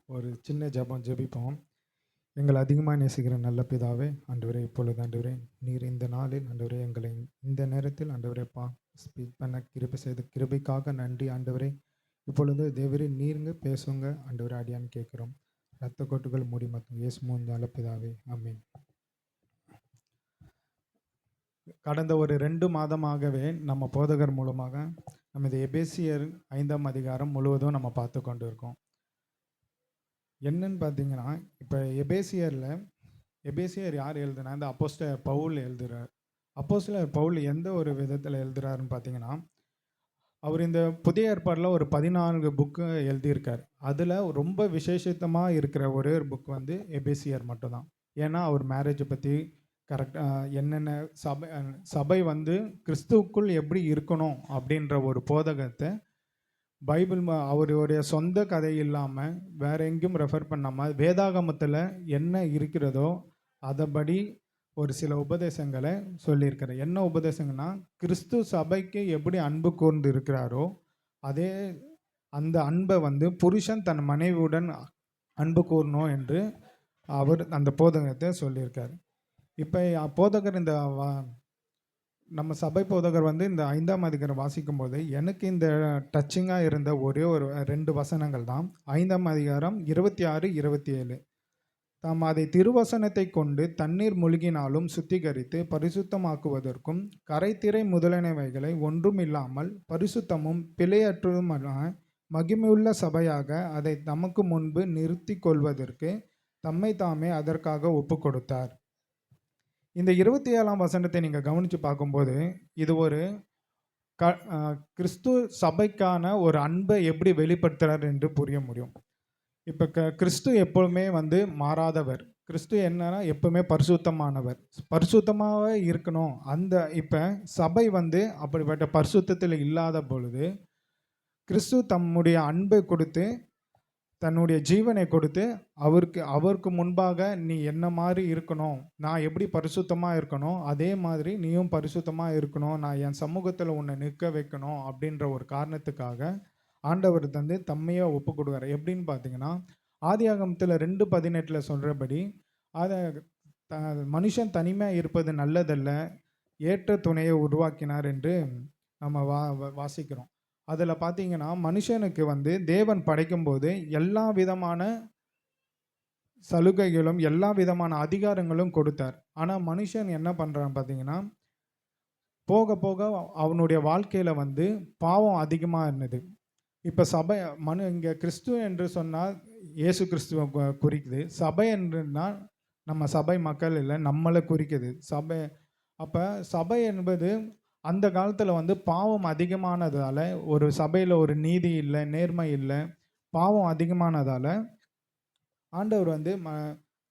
ஒரு சின்ன ஜெபம் ஜெபிப்போம். எங்களை அதிகமாக நேசிக்கிற நல்ல பிதாவே, ஆண்டவரே, இப்பொழுது ஆண்டவரே, நீர் இந்த நாளில் ஆண்டவரே எங்களை இந்த நேரத்தில் ஆண்டவரே ஸ்பீக் பண்ண கிருபை செய்த கிருபைக்காக நன்றி ஆண்டவரே. இப்பொழுது தேவரே நீருங்க பேசுங்க ஆண்டவரே, அடியான்னு கேட்குறோம். ரத்த கொட்டுகள் மூடி மற்றும் இயேசு நல்ல பிதாவே, ஆமென். கடந்த ஒரு 2 மாதமாகவே நம்ம போதகர் மூலமாக நம்ம இந்த எபேசியர் 5ஆம் அதிகாரம் முழுவதும் நம்ம பார்த்து கொண்டு இருக்கோம். என்னன்னு பார்த்தீங்கன்னா, இப்போ எபேசியர் யார் எழுதுனா? இந்த அப்போஸ்தலர் பவுல் எழுதுறார். அப்போஸ்தலர் பவுல் எந்த ஒரு விதத்தில் எழுதுறாருன்னு பார்த்தீங்கன்னா, அவர் இந்த புதிய ஏற்பாடில் ஒரு 14 புக்கு எழுதியிருக்கார். அதில் ரொம்ப விசேஷித்தமாக இருக்கிற ஒரே ஒரு புக் வந்து எபேசியர் மட்டும்தான். ஏன்னா அவர் மேரேஜை பற்றி கரெக்டாக என்னென்ன சபை வந்து கிறிஸ்துவுக்குள் எப்படி இருக்கணும் அப்படின்ற ஒரு போதகத்தை பைபிள் அவருடைய சொந்த கதை இல்லாமல் வேற எங்கேயும் ரெஃபர் பண்ணாமல் வேதாகமத்தில் என்ன இருக்கிறதோ அதைப்படி ஒரு சில உபதேசங்களை சொல்லியிருக்கிறார். என்ன உபதேசங்கன்னா, கிறிஸ்து சபைக்கு எப்படி அன்பு கூர்ந்து இருக்கிறாரோ அதே அந்த அன்பை வந்து புருஷன் தன் மனைவியுடன் அன்பு கூறணும் என்று அவர் அந்த போதகத்தை சொல்லியிருக்கார். இப்போ போதகர் நம்ம சபை போதகர் வந்து இந்த 5ஆம் அதிகாரம் வாசிக்கும் போது எனக்கு இந்த டச்சிங்காக இருந்த ஒரே ஒரு 2 வசனங்கள் தான். 5ஆம் அதிகாரம் 26, 27. தாம் அதை திருவசனத்தை கொண்டு தண்ணீர் முழுகினாலும் சுத்திகரித்து பரிசுத்தமாக்குவதற்கும் கரைத்திரை முதலனைவைகளை ஒன்றும் இல்லாமல் பரிசுத்தமும் பிழையற்றதுமான மகிமையுள்ள சபையாக அதை தமக்கு முன்பு நிறுத்தி கொள்வதற்கு தம்மை தாமே அதற்காக ஒப்பு கொடுத்தார். இந்த 27ஆம் வசனத்தை நீங்கள் கவனித்து பார்க்கும்போது இது ஒரு கிறிஸ்து சபைக்கான ஒரு அன்பை எப்படி வெளிப்படுத்துகிறார் என்று புரிய முடியும். இப்போ கிறிஸ்து எப்பொழுதுமே வந்து மாறாதவர். கிறிஸ்து என்னன்னா எப்பவுமே பரிசுத்தமானவர். பரிசுத்தமாக இருக்கணும். இப்போ சபை வந்து அப்படிப்பட்ட பரிசுத்தத்தில் இல்லாத பொழுது கிறிஸ்து தம்முடைய அன்பை கொடுத்து தன்னுடைய ஜீவனை கொடுத்து அவருக்கு முன்பாக நீ என்ன மாதிரி இருக்கணும், நான் எப்படி பரிசுத்தமாக இருக்கணும் அதே மாதிரி நீயும் பரிசுத்தமாக இருக்கணும், நான் என் சமூகத்தில் உன்னை நிற்க வைக்கணும் அப்படின்ற ஒரு காரணத்துக்காக ஆண்டவர் தந்து தம்மையே ஒப்பு கொடுக்குறார். எப்படின்னு பார்த்தீங்கன்னா, ஆதியாகமத்தில் 2:18 சொல்கிறபடி அதை மனுஷன் தனிமையாக இருப்பது நல்லதல்ல, ஏற்ற துணையை உருவாக்கினார் என்று நம்ம வாசிக்கிறோம். அதில் பார்த்தீங்கன்னா, மனுஷனுக்கு வந்து தேவன் படைக்கும்போது எல்லா விதமான சலுகைகளும் எல்லா விதமான அதிகாரங்களும் கொடுத்தார். ஆனால் மனுஷன் என்ன பண்ணுறான் பார்த்தீங்கன்னா, போக போக அவனுடைய வாழ்க்கையில் வந்து பாவம் அதிகமாக இருந்தது. இப்போ சபை இங்கே கிறிஸ்து என்று சொன்னால் இயேசு கிறிஸ்துவை குறிக்குது. சபை என்றுனா நம்ம சபை மக்கள் இல்லை, நம்மளை குறிக்குது சபை. அப்போ சபை என்பது அந்த காலத்தில் வந்து பாவம் அதிகமானதால், ஒரு சபையில் ஒரு நீதி இல்லை, நேர்மை இல்லை, பாவம் அதிகமானதால் ஆண்டவர் வந்து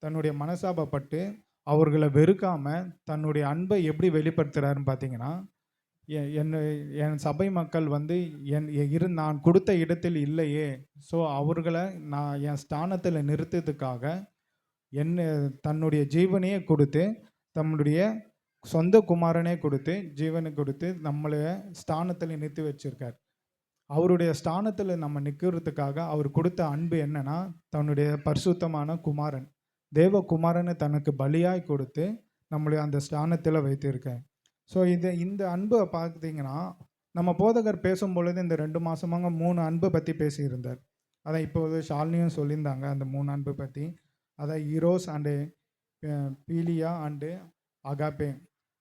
தன்னுடைய மனசாபப்பட்டு அவர்களை வெறுக்காமல் தன்னுடைய அன்பை எப்படி வெளிப்படுத்துகிறாருன்னு பார்த்தீங்கன்னா, என் சபை மக்கள் வந்து நான் கொடுத்த இடத்தில் இல்லையே, ஸோ அவர்களை நான் என் ஸ்தானத்தில் நிறுத்ததுக்காக தன்னுடைய ஜீவனையே கொடுத்து தன்னுடைய சொந்த குமாரனே கொடுத்து ஜீவனை கொடுத்து நம்மளை ஸ்தானத்தில் நிறுத்தி வச்சிருக்கார். அவருடைய ஸ்தானத்தில் நம்ம நிற்கிறதுக்காக அவர் கொடுத்த அன்பு என்னன்னா, தன்னுடைய பரிசுத்தமான குமாரன் தேவகுமாரனை தனக்கு பலியாய் கொடுத்து நம்மளுடைய அந்த ஸ்தானத்தில் வைத்திருக்கார். ஸோ இந்த அன்பை பார்த்தீங்கன்னா, நம்ம போதகர் பேசும்பொழுது இந்த 2 மாதமாக 3 அன்பை பற்றி பேசியிருந்தார். அதை இப்போது ஷாலினியும் சொல்லியிருந்தாங்க அந்த 3 அன்பை பற்றி. அதை ஈரோஸ் அண்டு பீலியா அண்டு அகாப்பே,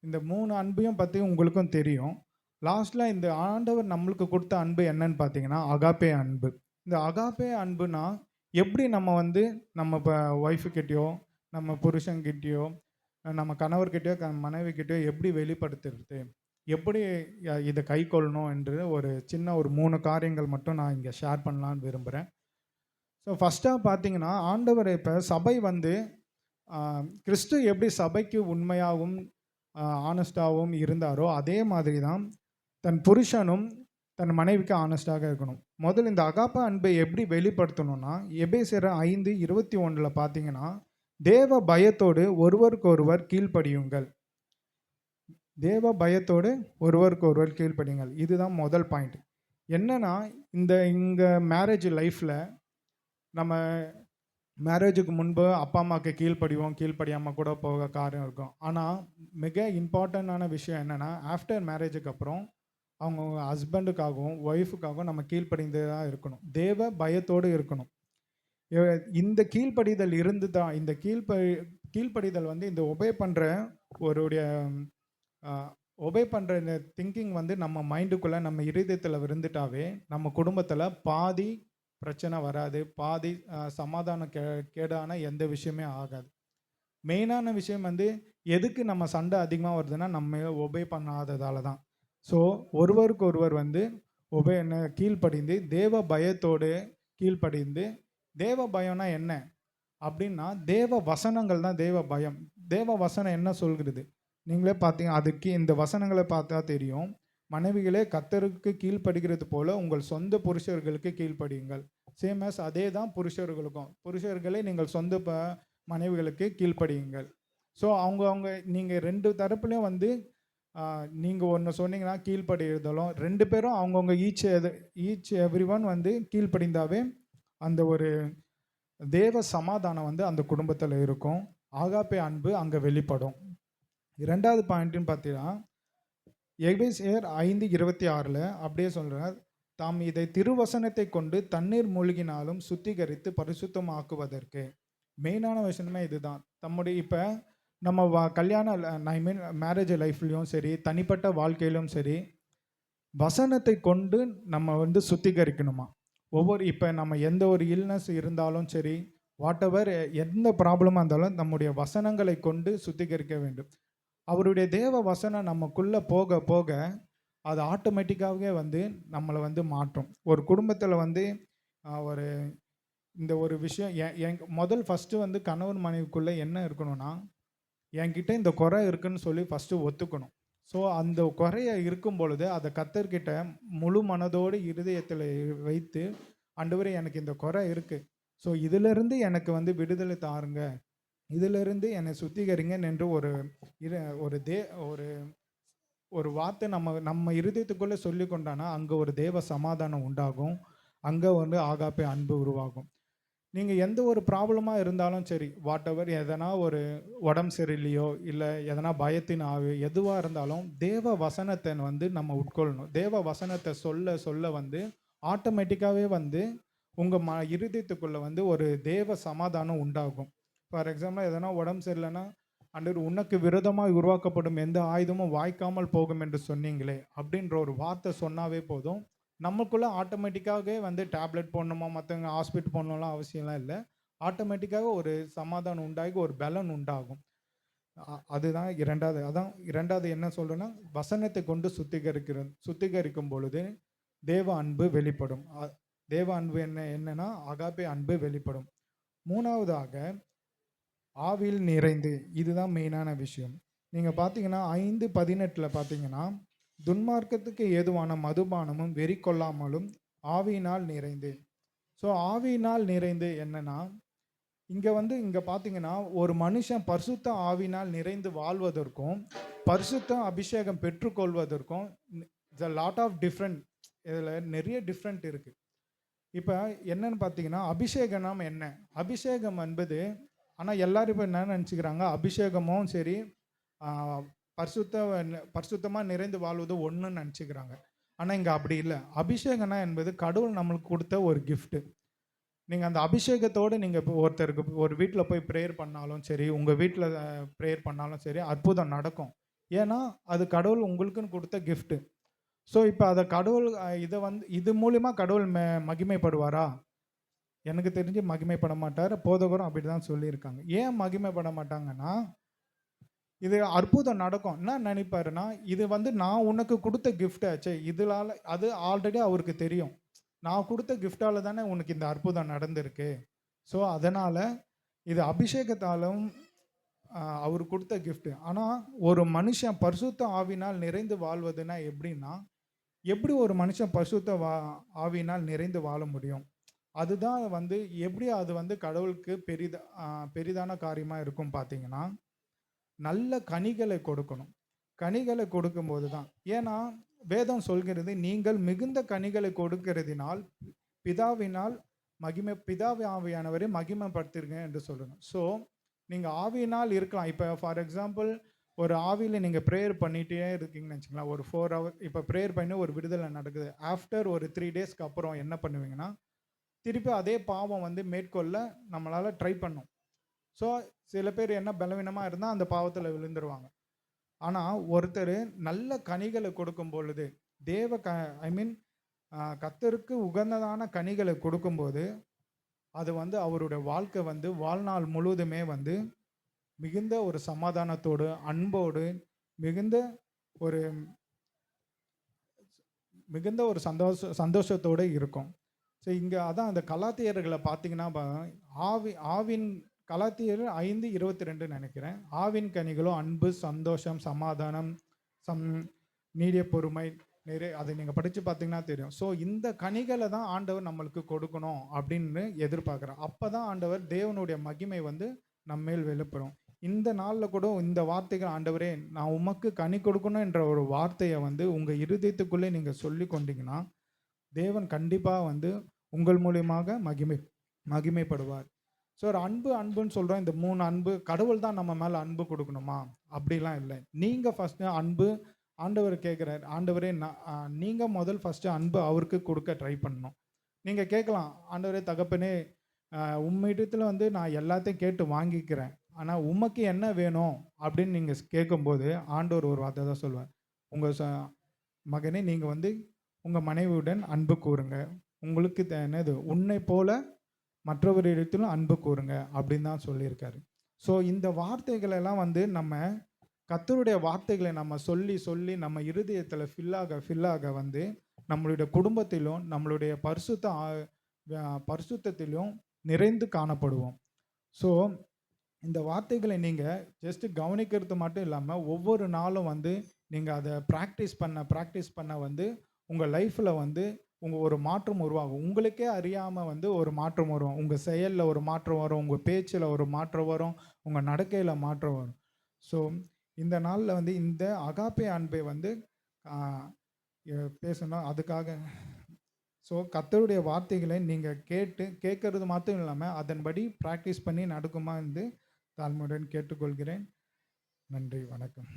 இந்த 3 அன்பையும் பற்றி உங்களுக்கும் தெரியும். லாஸ்ட்டில் இந்த ஆண்டவர் நம்மளுக்கு கொடுத்த அன்பு என்னன்னு பார்த்தீங்கன்னா அகாப்பே அன்பு. இந்த அகாப்பே அன்புனா எப்படி நம்ம வந்து நம்ம இப்போ ஒய்ஃபுக்கிட்டேயோ நம்ம புருஷன்கிட்டேயோ நம்ம கணவர்கிட்டயோ மனைவிக்கிட்டேயோ எப்படி வெளிப்படுத்துறது, எப்படி இதை கை கொள்ளணும் என்று ஒரு சின்ன ஒரு 3 காரியங்கள் மட்டும் நான் இங்கே ஷேர் பண்ணலான்னு விரும்புகிறேன். ஸோ ஃபஸ்ட்டாக பார்த்தீங்கன்னா, ஆண்டவர் இப்போ சபை வந்து கிறிஸ்து எப்படி சபைக்கு உண்மையாகவும் ஆனஸ்டாகவும் இருந்தாரோ அதே மாதிரி தான் தன் புருஷனும் தன் மனைவிக்கு ஆனஸ்டாக இருக்கணும். முதல்ல இந்த அகாப்பா அன்பை எப்படி வெளிப்படுத்தணும்னா, எபேசியர் 5:21 பார்த்தீங்கன்னா, தேவ பயத்தோடு ஒருவருக்கொருவர் கீழ்ப்படியுங்கள். தேவ பயத்தோடு ஒருவருக்கொருவர் கீழ்ப்படியுங்கள். இதுதான் முதல் பாயிண்ட். என்னன்னா, இங்கே மேரேஜ் லைஃப்பில் நம்ம மேரேஜுக்கு முன்பு அப்பா அம்மாவுக்கு கீழ்ப்படிவோம், கீழ்ப்படியாமல் கூட போக காரியம் இருக்கும். ஆனால் மிக இம்பார்ட்டண்டான விஷயம் என்னென்னா, ஆஃப்டர் மேரேஜுக்கு அப்புறம் அவங்க ஹஸ்பண்டுக்காகவும் ஒய்ஃபுக்காகவும் நம்ம கீழ்ப்படிந்து தான் இருக்கணும். தேவ பயத்தோடு இருக்கணும். இந்த கீழ்ப்படிதல் இருந்து தான் இந்த கீழ்ப்படிதல் வந்து இந்த ஒபே பண்ணுற ஒருடைய ஒபே பண்ணுற இந்த திங்கிங் வந்து நம்ம மைண்டுக்குள்ளே நம்ம இருதயத்தில் இருந்துட்டாவே நம்ம குடும்பத்தில் பாதி பிரச்சனை வராது, பாதி சமாதானம் கேடான எந்த விஷயமே ஆகாது. மெயினான விஷயம் வந்து எதுக்கு நம்ம சண்டை அதிகமாக வருதுன்னா நம்ம ஒபே பண்ணாததால தான். ஸோ ஒருவருக்கு ஒருவர் வந்து கீழ்ப்படிந்து தேவ பயத்தோடு கீழ்ப்படிந்து, தேவ பயம்னா என்ன அப்படின்னா தேவ வசனங்கள் தான் தேவ பயம். தேவ வசனம் என்ன சொல்கிறது நீங்களே பார்த்தீங்க, அதுக்கு இந்த வசனங்களை பார்த்தா தெரியும். மனைவிகளே கர்த்தருக்கு கீழ்ப்படுகிறது போல உங்கள் சொந்த புருஷர்களுக்கு கீழ்ப்படியுங்கள். சேம் ஆஸ் அதே தான் புருஷர்களுக்கும். புருஷர்களே நீங்கள் சொந்த மனைவிகளுக்கு கீழ்ப்படியுங்கள். ஸோ அவங்க நீங்கள் ரெண்டு தரப்புலையும் வந்து நீங்கள் ஒன்று சொன்னீங்கன்னா கீழ்ப்படிதலும், ரெண்டு பேரும் அவங்கவுங்க ஈச் எவ்ரி ஒன் வந்து கீழ்ப்படிந்தாவே அந்த ஒரு தேவ சமாதானம் வந்து அந்த குடும்பத்தில் இருக்கும். ஆகாப்பே அன்பு அங்கே வெளிப்படும். இரண்டாவது பாயிண்ட்னு பார்த்தீங்கன்னா எபேசியர் 5:26 அப்படியே சொல்கிறார், தாம் இதை திருவசனத்தை கொண்டு தண்ணீர் மூழ்கினாலும் சுத்திகரித்து பரிசுத்தமாக்குவதற்கு. மெயினான விஷயமே இதுதான். தம்முடைய இப்போ நம்ம கல்யாண ஐ மீன் மேரேஜ் லைஃப்லையும் சரி, தனிப்பட்ட வாழ்க்கையிலும் சரி, வசனத்தை கொண்டு நம்ம வந்து சுத்திகரிக்கணுமா. இப்போ நம்ம எந்த ஒரு இல்னஸ் இருந்தாலும் சரி, வாட் எவர் எந்த ப்ராப்ளமாக இருந்தாலும் நம்முடைய வசனங்களை கொண்டு சுத்திகரிக்க வேண்டும். அவருடைய தேவ வசனம் நமக்குள்ளே போக போக அது ஆட்டோமேட்டிக்காகவே வந்து நம்மளை வந்து மாற்றும். ஒரு குடும்பத்தில் வந்து ஒரு இந்த ஒரு விஷயம் முதல் ஃபஸ்ட்டு வந்து கணவன் மனைவிக்குள்ளே என்ன இருக்கணும்னா, என்கிட்ட இந்த குறை இருக்குன்னு சொல்லி ஃபஸ்ட்டு ஒத்துக்கணும். ஸோ அந்த குறைய இருக்கும் பொழுது அதை கர்த்தர்கிட்ட முழு மனதோடு இருதயத்தில் வைத்து, ஆண்டவரே எனக்கு இந்த குறை இருக்குது, ஸோ இதிலிருந்து எனக்கு வந்து விடுதலை தாருங்க, இதிலிருந்து என்னை சுத்திகரிங்க என்று ஒரு ஒரு ஒரு வார்த்தை நம்ம இருதயத்துக்குள்ளே சொல்லி கொண்டானா அங்கே ஒரு தேவ சமாதானம் உண்டாகும். அங்கே வந்து ஆகாப்பே அன்பு உருவாகும். நீங்கள் எந்த ஒரு ப்ராப்ளமாக இருந்தாலும் சரி, வாட் எவர் எதனா ஒரு உடம்பு சரியில்லையோ இல்லை எதனா பயத்தின் ஆவி எதுவாக இருந்தாலும் தேவ வசனத்தை வந்து நம்ம உட்கொள்ளணும். தேவ வசனத்தை சொல்ல சொல்ல வந்து ஆட்டோமேட்டிக்காகவே வந்து உங்கள் இருதயத்துக்குள்ளே வந்து ஒரு தேவ சமாதானம் உண்டாகும். ஃபார் எக்ஸாம்பிள் எதனா உடம்பு சரியில்லைன்னா, ஆண்டவர் உனக்கு விரோதமாக உருவாக்கப்படும் எந்த ஆயுதமும் வாய்க்காமல் போகும் என்று சொன்னீங்களே அப்படின்ற ஒரு வார்த்தை சொன்னாவே போதும், நமக்குள்ளே ஆட்டோமேட்டிக்காகவே வந்து டேப்லெட் போடணுமா, மற்றவங்க ஹாஸ்பிட்டல் போடணும்லாம் அவசியம்லாம் இல்லை. ஆட்டோமேட்டிக்காக ஒரு சமாதானம் உண்டாகி ஒரு பலன் உண்டாகும். அதுதான் இரண்டாவது. அதான் இரண்டாவது என்ன சொல்கிறேன்னா, வசனத்தை கொண்டு சுத்திகரிக்கும் பொழுது தேவ அன்பு வெளிப்படும். தேவ அன்பு என்னன்னா ஆகாப்பே அன்பு வெளிப்படும். மூணாவதாக ஆவியில் நிறைந்து, இதுதான் மெயினான விஷயம். நீங்கள் பார்த்தீங்கன்னா 5:18 பார்த்தீங்கன்னா, துன்மார்க்கத்துக்கு ஏதுவான மதுபானமும் வெறி கொள்ளாமலும் ஆவியினால் நிறைந்து. ஸோ ஆவியினால் நிறைந்து என்னன்னா, இங்கே பார்த்தீங்கன்னா ஒரு மனுஷன் பரிசுத்த ஆவினால் நிறைந்து வாழ்வதற்கும் பரிசுத்த அபிஷேகம் பெற்றுக்கொள்வதற்கும் த லாட் ஆஃப் டிஃப்ரெண்ட், இதில் நிறைய டிஃப்ரெண்ட் இருக்குது. இப்போ என்னன்னு பார்த்தீங்கன்னா, அபிஷேகம் என்ன? அபிஷேகம் என்பது, ஆனால் எல்லாரும் இப்போ என்ன நினச்சிக்கிறாங்க, அபிஷேகமும் சரி பரிசுத்தமாக நிறைந்து வாழ்வது ஒன்றுன்னு நினச்சிக்கிறாங்க. ஆனால் இங்கே அப்படி இல்லை. அபிஷேகம்னா என்பது கடவுள் நம்மளுக்கு கொடுத்த ஒரு கிஃப்ட்டு. நீங்கள் அந்த அபிஷேகத்தோடு நீங்கள் இப்போ ஒருத்தருக்கு ஒரு வீட்டில் போய் ப்ரேயர் பண்ணாலும் சரி, உங்கள் வீட்டில் ப்ரேயர் பண்ணாலும் சரி, அற்புதம் நடக்கும். ஏன்னா அது கடவுள் உங்களுக்குன்னு கொடுத்த கிஃப்ட்டு. ஸோ இப்போ அதை கடவுள் இது மூலிமா கடவுள் மகிமைப்படுவாரா? எனக்கு தெரிஞ்சு மகிமைப்பட மாட்டார். போதகரும் அப்படி தான் சொல்லியிருக்காங்க. ஏன் மகிமைப்பட மாட்டாங்கன்னா, இது அற்புதம் நடக்கும். என்ன நினைப்பாருன்னா, இது வந்து நான் உனக்கு கொடுத்த கிஃப்ட் ஆச்சு, இதனால அது ஆல்ரெடி அவருக்கு தெரியும். நான் கொடுத்த கிஃப்டால தானே உனக்கு இந்த அற்புதம் நடந்திருக்கு. ஸோ அதனால் இது அபிஷேகத்தாலும் அவர் கொடுத்த கிஃப்ட். ஆனால் ஒரு மனுஷன் பரிசுத்த ஆவினால் நிறைந்து வாழ்வதுன்னா எப்படின்னா, எப்படி ஒரு மனுஷன் பரிசுத்த ஆவினால் நிறைந்து வாழ முடியும்? அதுதான் வந்து எப்படி அது வந்து கடவுளுக்கு பெரிதான காரியமாக இருக்கும் பார்த்தீங்கன்னா, நல்ல கனிகளை கொடுக்கணும். கனிகளை கொடுக்கும்போது தான். ஏன்னா வேதம் சொல்கிறது, நீங்கள் மிகுந்த கனிகளை கொடுக்கிறதினால் பிதாவினால் மகிமை பிதாவி ஆவியானவரை மகிமைப்படுத்திருங்க என்று சொல்லணும். ஸோ நீங்கள் ஆவியினால் இருக்கலாம். இப்போ ஃபார் எக்ஸாம்பிள் ஒரு ஆவியில் நீங்கள் ப்ரேயர் பண்ணிகிட்டே இருக்கீங்கன்னு வச்சுக்கலாம். ஒரு 4 ஹவர் இப்போ ப்ரேயர் பண்ணி ஒரு விடுதலை நடக்குது. ஆஃப்டர் ஒரு 3 டேஸ்க்கு அப்புறம் என்ன பண்ணுவீங்கன்னா, திருப்பி அதே பாவம் வந்து மேற்கொள்ள நம்மளால் ட்ரை பண்ணும். ஸோ சில பேர் என்ன பலவீனமாக இருந்தால் அந்த பாவத்தில் விழுந்துருவாங்க. ஆனால் ஒருத்தர் நல்ல கனிகளை கொடுக்கும் பொழுது தேவ ஐ மீன் கர்த்தருக்கு உகந்ததான கனிகளை கொடுக்கும்போது அது வந்து அவருடைய வாழ்க்கை வந்து வாழ்நாள் முழுவதுமே வந்து மிகுந்த ஒரு சமாதானத்தோடு, அன்போடு, மிகுந்த ஒரு மிகுந்த ஒரு சந்தோஷத்தோடு இருக்கும். ஸோ இங்கே அதான் அந்த கலாத்தியர்களை பார்த்தீங்கன்னா ஆவின் கலாத்தியர் 5:22 நினைக்கிறேன். ஆவின் கனிகளோ அன்பு, சந்தோஷம், சமாதானம், நீடிய பொறுமை, அதை நீங்கள் படித்து பார்த்தீங்கன்னா தெரியும். ஸோ இந்த கனிகளை தான் ஆண்டவர் நம்மளுக்கு கொடுக்கணும் அப்படின்னு எதிர்பார்க்குறார். அப்போ தான் ஆண்டவர் தேவனுடைய மகிமை வந்து நம்மேல் வெளிப்படும். இந்த நாளில் கூட இந்த வார்த்தைகள், ஆண்டவரே நான் உமக்கு கனி கொடுக்கணும் என்ற ஒரு வார்த்தையை வந்து உங்கள் இருதயத்துக்குள்ளே நீங்கள் சொல்லி கொண்டீங்கன்னா தேவன் கண்டிப்பாக வந்து உங்கள் மூலியமாக மகிமைப்படுவார். ஸோ ஒரு அன்புன்னு சொல்கிறோம். இந்த 3 அன்பு கடவுள் தான் நம்ம மேலே அன்பு கொடுக்கணுமா? அப்படிலாம் இல்லை. நீங்கள் ஃபஸ்ட்டு அன்பு ஆண்டவர் கேட்குறாரு. ஆண்டவரே நீங்கள் முதல் ஃபஸ்ட்டு அன்பு அவருக்கு கொடுக்க ட்ரை பண்ணணும். நீங்கள் கேட்கலாம், ஆண்டவரே தகப்பனே உம்மிடத்தில் வந்து நான் எல்லாத்தையும் கேட்டு வாங்கிக்கிறேன். ஆனால் உமக்கு என்ன வேணும் அப்படின்னு நீங்கள் கேட்கும்போது ஆண்டவர் ஒரு வார்த்தை தான் சொல்லுவார். உங்கள் மகனே நீங்கள் வந்து உங்கள் மனைவியுடன் அன்பு கூறுங்க. உங்களுக்கு என்னது உன்னை போல மற்றவரிடத்திலும் அன்பு கூறுங்க அப்படின்னு தான் சொல்லியிருக்காரு. ஸோ இந்த வார்த்தைகளெல்லாம் வந்து நம்ம கர்த்தருடைய வார்த்தைகளை நம்ம சொல்லி சொல்லி நம்ம இருதயத்தில் ஃபில்லாக வந்து நம்மளுடைய குடும்பத்திலும் நம்மளுடைய பரிசுத்தத்திலும் நிறைந்து காணப்படுவோம். ஸோ இந்த வார்த்தைகளை நீங்கள் ஜஸ்ட்டு கவனிக்கிறது மட்டும் இல்லாமல் ஒவ்வொரு நாளும் வந்து நீங்கள் அதை ப்ராக்டிஸ் பண்ண வந்து உங்கள் லைஃப்பில் வந்து ஒரு மாற்றம் உருவாகும். உங்களுக்கே அறியாமல் வந்து ஒரு மாற்றம் வரும். உங்கள் செயலில் ஒரு மாற்றம் வரும், உங்கள் பேச்சில் ஒரு மாற்றம் வரும், உங்கள் நடக்கையில் மாற்றம் வரும். ஸோ இந்த நாளில் வந்து இந்த அகாப்பே அன்பை வந்து பேசணும். அதுக்காக ஸோ கர்த்தருடைய வார்த்தைகளை நீங்கள் கேட்கறது மட்டும் இல்லாமல் அதன்படி ப்ராக்டிஸ் பண்ணி நடக்குமா என்று தாழ்மையுடன் கேட்டுக்கொள்கிறேன். நன்றி, வணக்கம்.